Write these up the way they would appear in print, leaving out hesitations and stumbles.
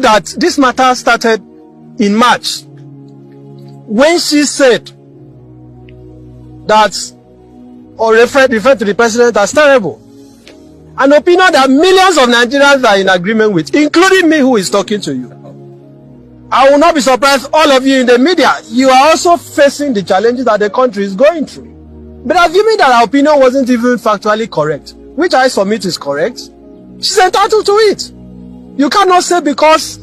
that this matter started in March when she said that, or referred to the president as terrible. An opinion that millions of Nigerians are in agreement with, including me who is talking to you. I will not be surprised, all of you in the media, you are also facing the challenges that the country is going through. But assuming that our opinion wasn't even factually correct, which I submit is correct, she's entitled to it. You cannot say because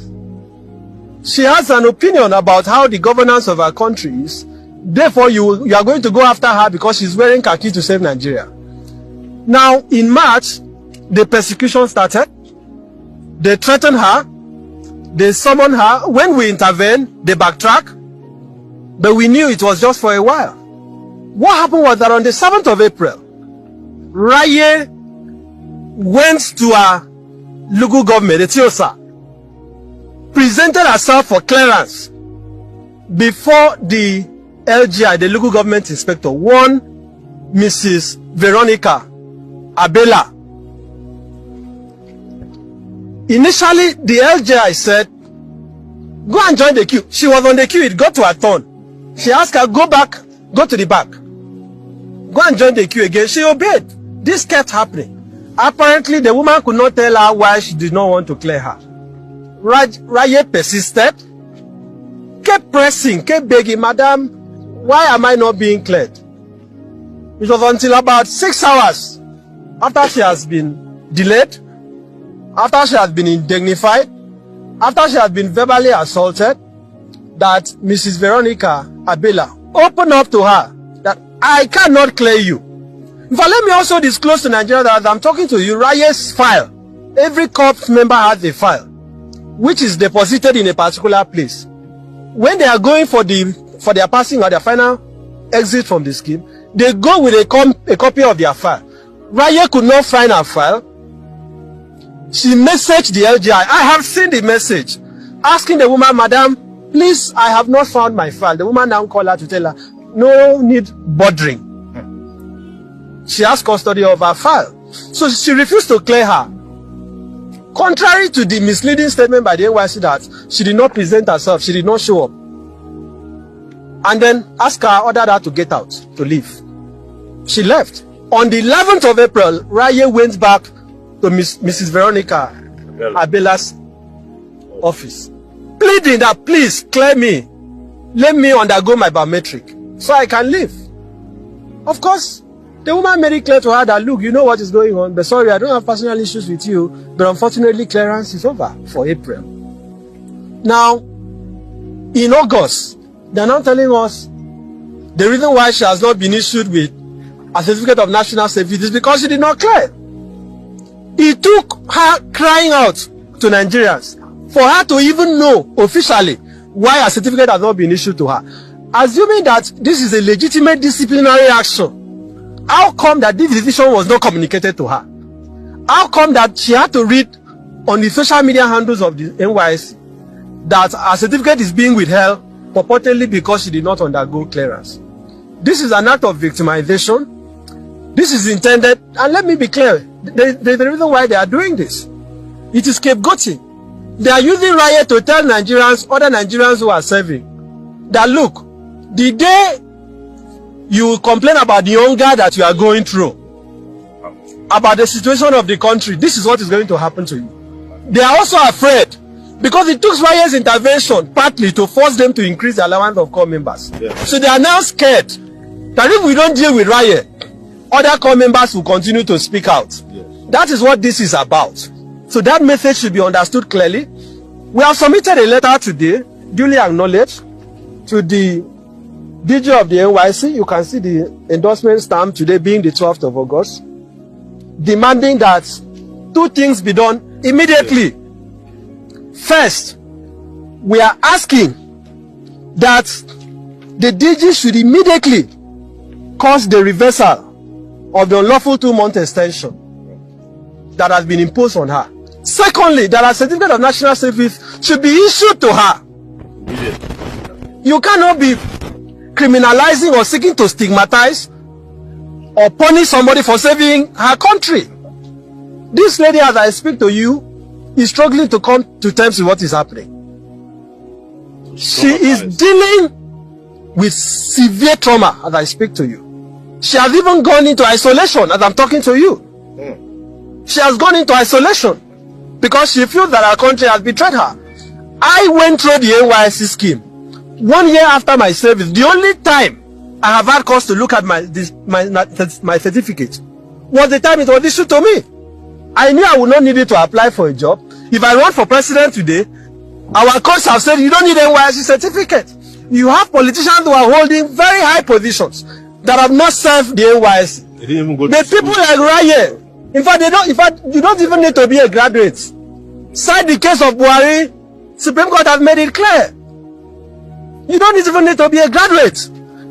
she has an opinion about how the governance of our country is, therefore you are going to go after her because she's wearing khaki to save Nigeria. Now, in March, the persecution started. They threatened her. They summoned her. When we intervened, they backtracked. But we knew it was just for a while. What happened was that on the 7th of April, Raye went to our local government, the Tiosa, presented herself for clearance before the LGI, the local government inspector, one Mrs. Veronica Abela. Initially, the LGI said, go and join the queue. She was on the queue, it got to her turn. She asked her, go back, go to the back. Go and join the queue again. She obeyed. This kept happening. Apparently, the woman could not tell her why she did not want to clear her. Raye persisted, kept pressing, kept begging, Madam, why am I not being cleared? It was until about 6 hours after she has been delayed, after she has been indignified, after she has been verbally assaulted, that Mrs. Veronica Abela opened up to her that I cannot clear you. But let me also disclose to Nigeria that as I'm talking to you, Raye's file, every corps member has a file, which is deposited in a particular place. When they are going for their passing or their final exit from the scheme, they go with a copy of their file. Raye could not find her file. She messaged the LGI. I have seen the message asking the woman, Madam, please, I have not found my file. The woman now called her to tell her, no need bothering. She has custody of her file. So she refused to clear her. Contrary to the misleading statement by the NYC that she did not present herself, she did not show up. And then ordered her to get out, to leave. She left. On the 11th of April, Raye went back to Mrs. Veronica Abela's office, pleading that please clear me, let me undergo my biometric so I can leave. Of course, the woman made it clear to her that, look, you know what is going on, but sorry, I don't have personal issues with you, but unfortunately clearance is over for April. Now, in August, they are now telling us the reason why she has not been issued with a certificate of national safety is because she did not clear. It took her crying out to Nigerians for her to even know officially why a certificate has not been issued to her. Assuming that this is a legitimate disciplinary action, how come that this decision was not communicated to her? How come that she had to read on the social media handles of the NYSC that a certificate is being withheld purportedly because she did not undergo clearance? This is an act of victimization. This is intended, and let me be clear, the reason why they are doing this, it is scapegoating. They are using Raye to tell Nigerians, other Nigerians who are serving, that look, the day you complain about the hunger that you are going through, about the situation of the country, this is what is going to happen to you. They are also afraid, because it took Raye's intervention partly to force them to increase the allowance of corps members. Yes. So they are now scared that if we don't deal with Raye, other corps members will continue to speak out. Yes. That is what this is about. So that message should be understood clearly. We have submitted a letter today, duly acknowledged, to the DG of the NYSC. You can see the endorsement stamp today being the 12th of August, demanding that two things be done immediately. Yes. First, we are asking that the DG should immediately cause the reversal of the unlawful 2-month extension that has been imposed on her. Secondly, that a certificate of national service should be issued to her. You cannot be criminalizing or seeking to stigmatize or punish somebody for saving her country. This lady, as I speak to you, is struggling to come to terms with what is happening. She is dealing with severe trauma as I speak to you. She has even gone into isolation as I'm talking to you. She has gone into isolation because she feels that our country has betrayed her. I went through the NYSC scheme 1 year after my service. The only time I have had cause to look at my certificate was the time it was issued to me. I knew I would not need it to apply for a job. If I run for president today, our courts have said you don't need NYSC certificate. You have politicians who are holding very high positions that have not served the NYSC. They didn't even go to the school. people like Raye, in fact, you don't even need to be a graduate. Cite the case of Buhari. Supreme Court has made it clear. You don't even need to be a graduate.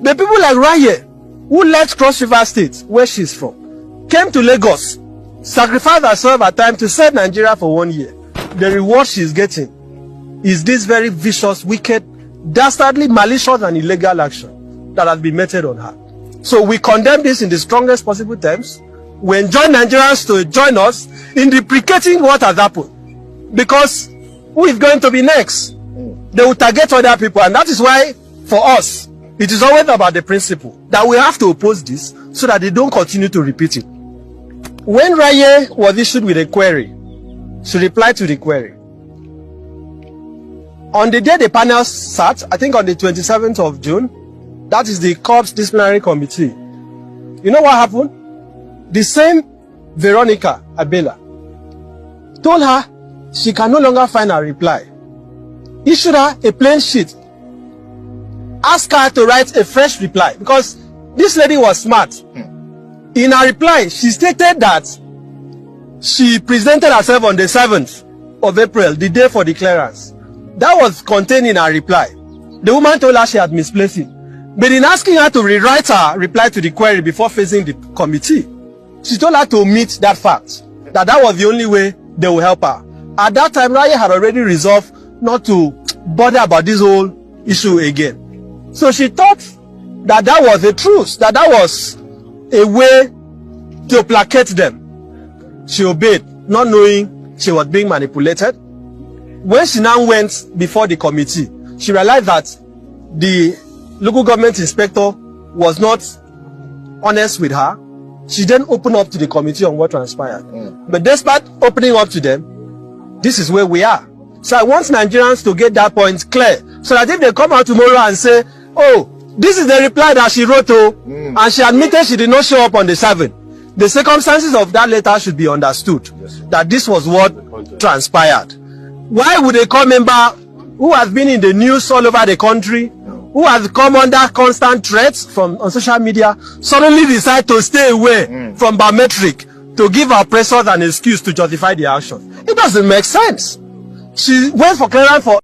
The people like Raye, who left Cross River State, where she's from, came to Lagos, sacrificed herself at time to serve Nigeria for 1 year. The reward she's getting is this very vicious, wicked, dastardly, malicious and illegal action that has been meted on her. So we condemn this in the strongest possible terms. We enjoin Nigerians to join us in deprecating what has happened. Because who is going to be next? They will target other people, and that is why, for us, it is always about the principle that we have to oppose this so that they don't continue to repeat it. When Raye was issued with a query, she replied to the query. On the day the panel sat, I think on the 27th of June, that is the Corps Disciplinary Committee. You know what happened? The same Veronica Abela told her she can no longer find her reply. Issued her a plain sheet. Asked her to write a fresh reply because this lady was smart. In her reply, she stated that she presented herself on the 7th of April, the day for the clearance. That was contained in her reply. The woman told her she had misplaced it. But in asking her to rewrite her reply to the query before facing the committee, she told her to omit that fact, that was the only way they will help her. At that time, Raye had already resolved not to bother about this whole issue again. So she thought that was a truce, that was a way to placate them. She obeyed, not knowing she was being manipulated. When she now went before the committee, she realized that the local government inspector was not honest with her. She then opened up to the committee on what transpired. But despite opening up to them, this is where we are. So I want Nigerians to get that point clear, so that if they come out tomorrow and say, oh, this is the reply that she wrote, and she admitted she did not show up on the 7th, the circumstances of that letter should be understood, that this was what transpired. Why would a core member who has been in the news all over the country, who has come under constant threats on social media, suddenly decide to stay away from biometric to give our oppressors an excuse to justify the action? It doesn't make sense. She went for clearance for